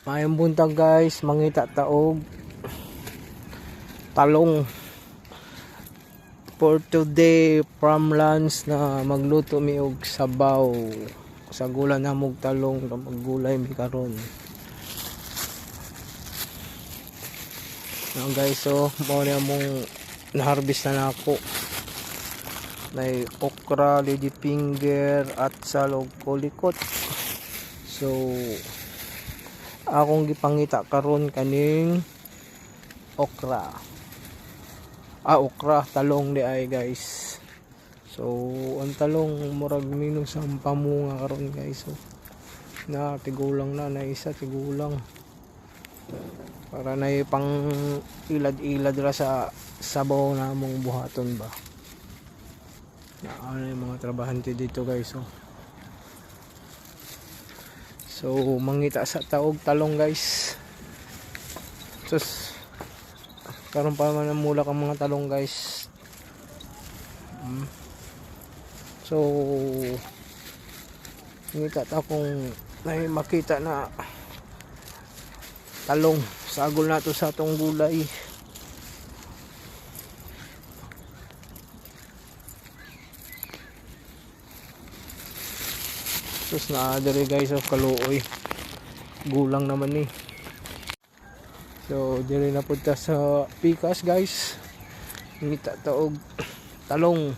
Mayong buntag guys, mangita taog talong for today from lunch na magluto mi og sabaw sa gula na mog talong na maggulay mi karon. Now guys, so mo na mong na-harvest na nako. May okra, lady finger at salog kulikot. So akong gipangita karon kaning okra. Okra talong di ay guys. So ang talong murag minong sa pamunga karon guys. So na tigulang na isa tigulang. Para na pang ilad-ilad ra sa sabaw na mong buhaton ba. Na ano yung mga trabahante dito guys. So mangita sa taog talong guys. Sus karon pa man mula kang mga talong guys. So ngita ta kung may makita na talong sagol na to sa atong gulay. Sus na dere guys kaluoy gulang naman ni. So dire na punta sa pikas guys, ngita taog talong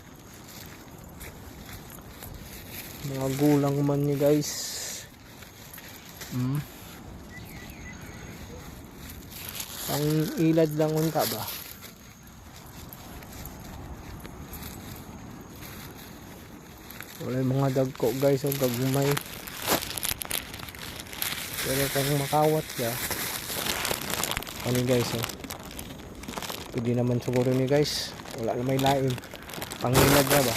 mga gulang man ni guys. Ang ilad lang unta ba. Wala yung mga dagko guys o gagumay. Pero kung makawat ka ano guys pwede naman siguro ni guys. Wala na may lain pangilad na ba.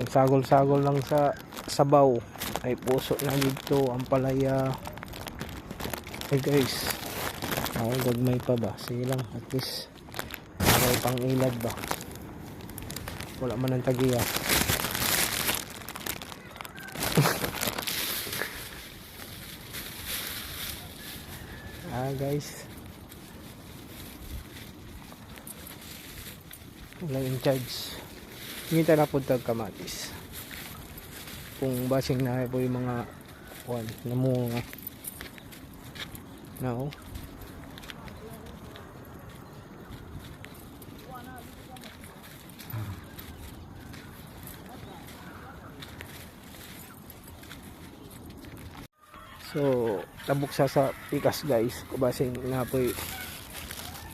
Nagsagol-sagol lang sa sabaw ay puso na dito ang palaya. Hey guys, gagmay pa ba. Sige lang at least may pangilad ba. Wala man ang tagiya. Guys, wala in charge. Ngita na po tag kamatis. Kung basing na po yung mga namunga. Now so tabok sa pikas guys, kubasing na po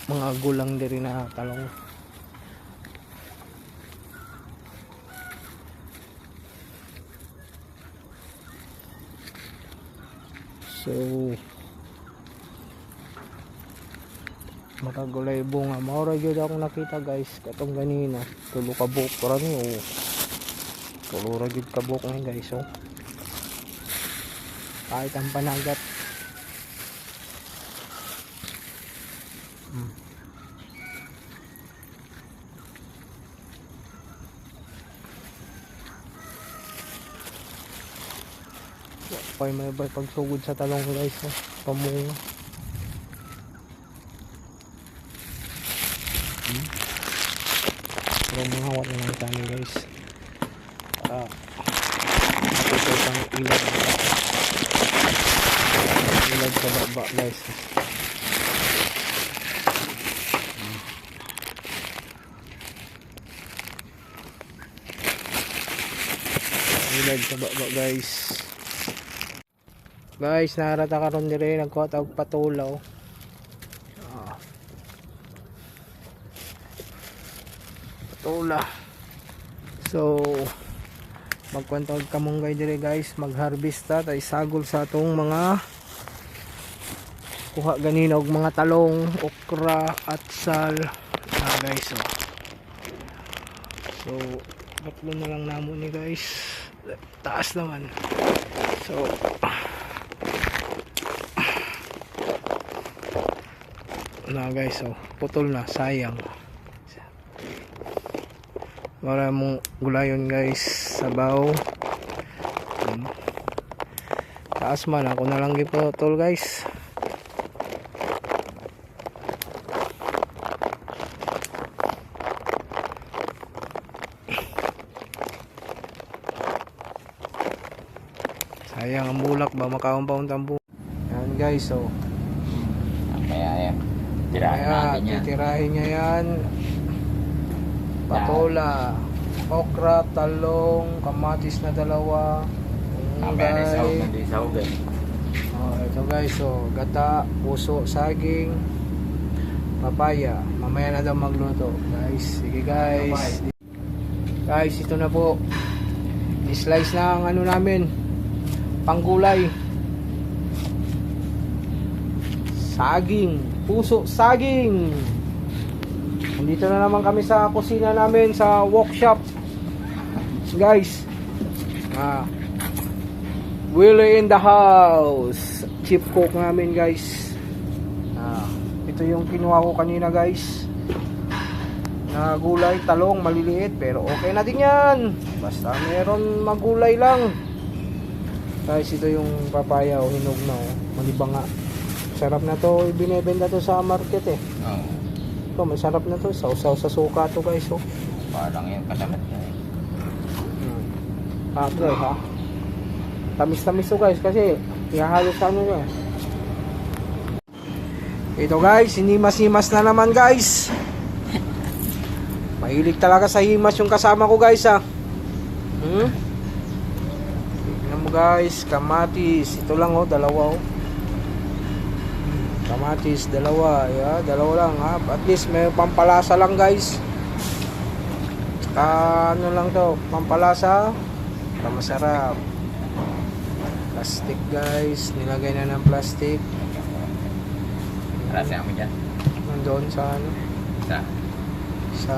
mga gulang diri na talong. So makagulay bunga maura jud akong nakita guys katong ganina tulo ka buok ra ni tulo ra jud ka buok ni guys. Kahit ang panagat pay may pagsugod sa talong guys pamunga. Pero mga hawat naman kami guys ito isang ilad sa baba guys. Ilad sa baba guys. Guys narata karon dire nagkuha og patulaw. Patula. So magkwantog kamunggay dire guys, magharvest ta tay sagol sa atong mga kuha ganina og mga talong, okra at sal guys. So tatlo na lang namo ni guys, taas naman. So na guys, putol na, sayang. Wala mong gulayon guys, sabaw. taas man ako na lang giputol guys. Sayang ang bulak ba makaumpound ang bulak. Yan guys, so Kaya yan. Tirahin kaya natin yan. titirahin niya yan. Patola, okra, talong, kamatis na dalawa. Mamaya na Guys. isahog, hindi isahog eh. Oh, ito guys, so gata, puso, saging, papaya. Mamaya na daw magluto. Guys, sige guys. Guys, ito na po. I-slice na ang ano namin. Panggulay. Saging, puso, saging. Nandito na naman kami sa kusina namin sa workshop. Guys. Willie in the house. Chip cook namin guys. Ito yung kinuha ko kanina guys. Na gulay, talong, maliliit. Pero okay na din yan. Basta meron magulay lang. Guys, ito yung papaya o hinog na o. Malibanga. Sarap na to. Binebenta to sa market eh. Oo. Ito, masarap na to. Sausaw sa suka to guys oh. Parang yung kasamat na eh. Guys ha. Tamis-tamis to guys kasi ihahalos sa ano nyo. Ito guys, hinimas-himas na naman guys. Mahilig talaga sa himas yung kasama ko guys ha. Tignan mo guys, kamatis. Ito lang oh, dalawa oh. Kamatis, dalawa. Yeah, dalawa lang ha. At least may pampalasa lang guys. Ano lang to, pampalasa. Masarap. Plastic guys, nilagay na ng plastic. Rasa mo dyan. Nandoon sa ano, sa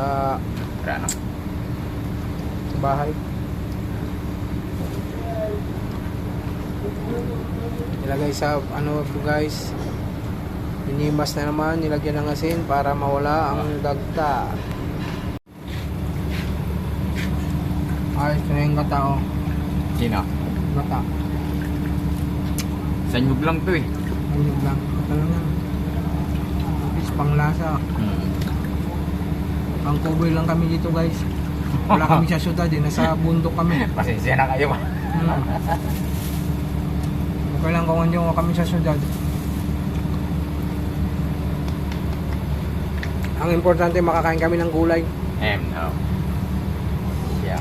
Rano. bahay. Nilagay sa ano guys. Hinimas na naman, nilagyan ng asin para mawala ang dagta. Ay, ito na yung gata oh. Sino? Gata. Sanyog lang to eh. Ayun lang. Gata lang yan. Tapos panglasa. Pang cowboy lang kami dito guys. Wala kami sa syudad eh. Nasa bundok kami. Pasensya na kayo. Okay lang kung hindi mo kami sa syudad. Ang importante makakain kami ng gulay. No. Yeah.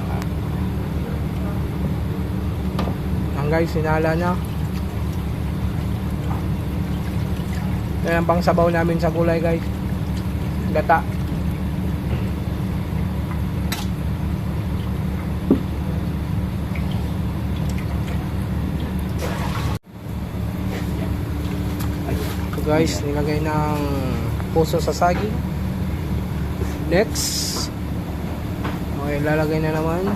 Ang guys, sinala na. Yan ang pang sabaw namin sa gulay guys. Gata. So guys, nilagay ng puso sa saging. Next. Okay, lalagay na naman.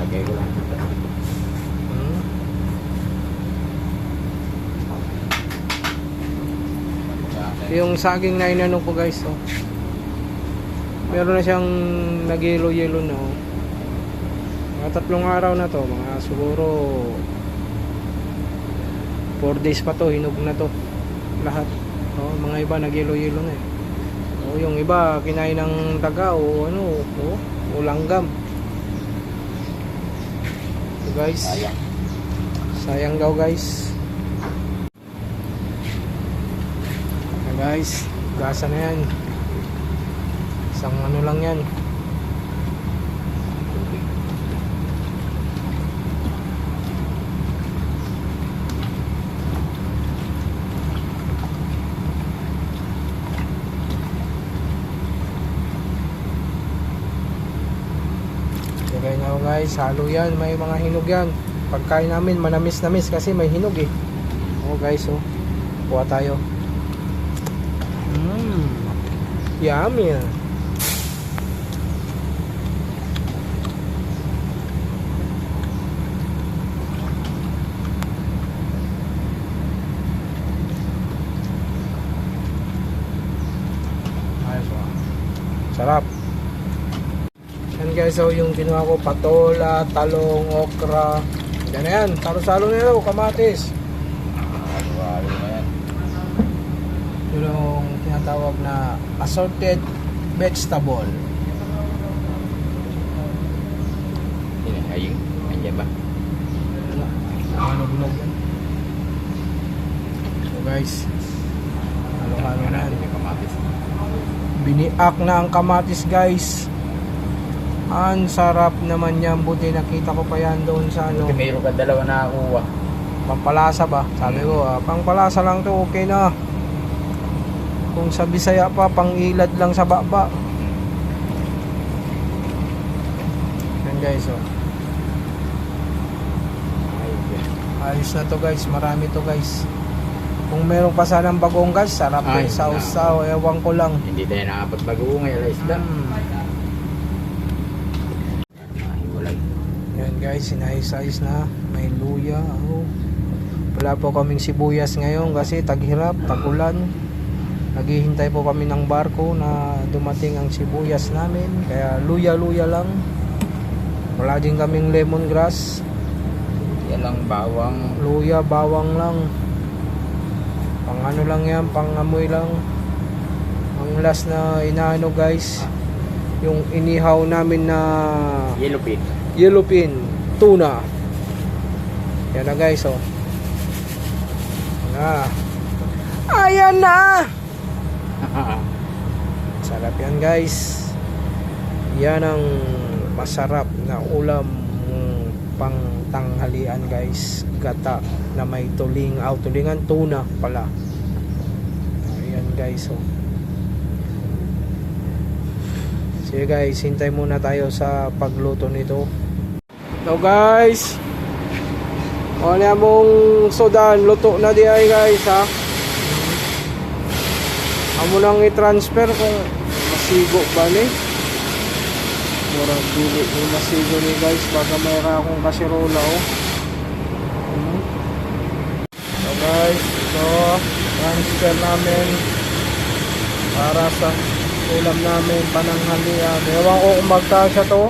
Lagay ko lang dito. Yung saging na inano ko guys oh. Meron na siyang nag-yellow na oh. Mga 3 araw na to, mga siguro 4 days pa to, hinog na to lahat oh, mga iba nag-yellow na eh. Oh, yung iba kinain ng daga o ano oh, o langgam. So guys, sayang daw guys. Guys, gasa na yan. Isang ano lang yan. Lagay na ako guys, halo yan. May mga hinog yan. Pagkain namin manamis-namis kasi may hinog eh. Oh guys oh, kuha tayo. Yummy. Ayos ba? Sarap. Yan guys, so yung kinuha ko, patola, talong, okra. Yan na yan, salo-salo na yun, kamatis. Halo-halo na yan. Yun yung tinatawag na assorted vegetable. Ayun, andyan ba? Ano bilog yan. So guys, halo-halo na yan. Yung kamatis. Biniak na ang kamatis guys. Ang sarap naman yan. Buti nakita ko pa yan doon sa ano. Buti mayroon ka dalawa na kuha. Pampalasa ba? Sabi ko, pangpalasa lang to, okay na. Kung sa Bisaya pa, pang-ilad lang sa baba. Yan guys, oh. Ayos na to guys, marami to guys. Kung meron pa sanang bagong guys, sarap Ay, din sausaw, ewan ko lang. Hindi tayo nakapot mag-uungay, alas isda. Hiwalay. Yan guys, sinayos-ayos na. May luya. Oh. Wala po kaming sibuyas ngayon kasi taghirap, tagulan. Naghihintay po kami ng barko na dumating ang sibuyas namin. Kaya luya-luya lang. Wala din kaming lemongrass. Yan lang bawang. Luya, bawang lang. Pang ano lang yan, pang amoy lang. Ang last na inaano guys, yung inihaw namin na yellowfin tuna. Yan na guys, oh. Ayan na. Sarap yan guys. Yan ang masarap na ulam pang tanghalian guys. Gata na may tuling, tulingan tuna pala. Ayan guys, oh. Sige guys, hintay muna tayo sa pagluto nito. So guys, ano yan mong sodan, luto na di ay guys ha. Amo nang i-transfer kung masigo ba ni. Murag dili yung masigo ni guys, baka mayroon akong kasirola oh. So guys, ito transfer namin para sa ulam namin pananghalian. Ewan ko kung magkasya to.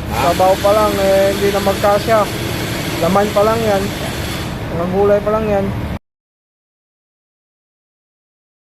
Sabaw pa lang hindi na magkasya. Laman pa lang yan. Mga gulay pa lang yan.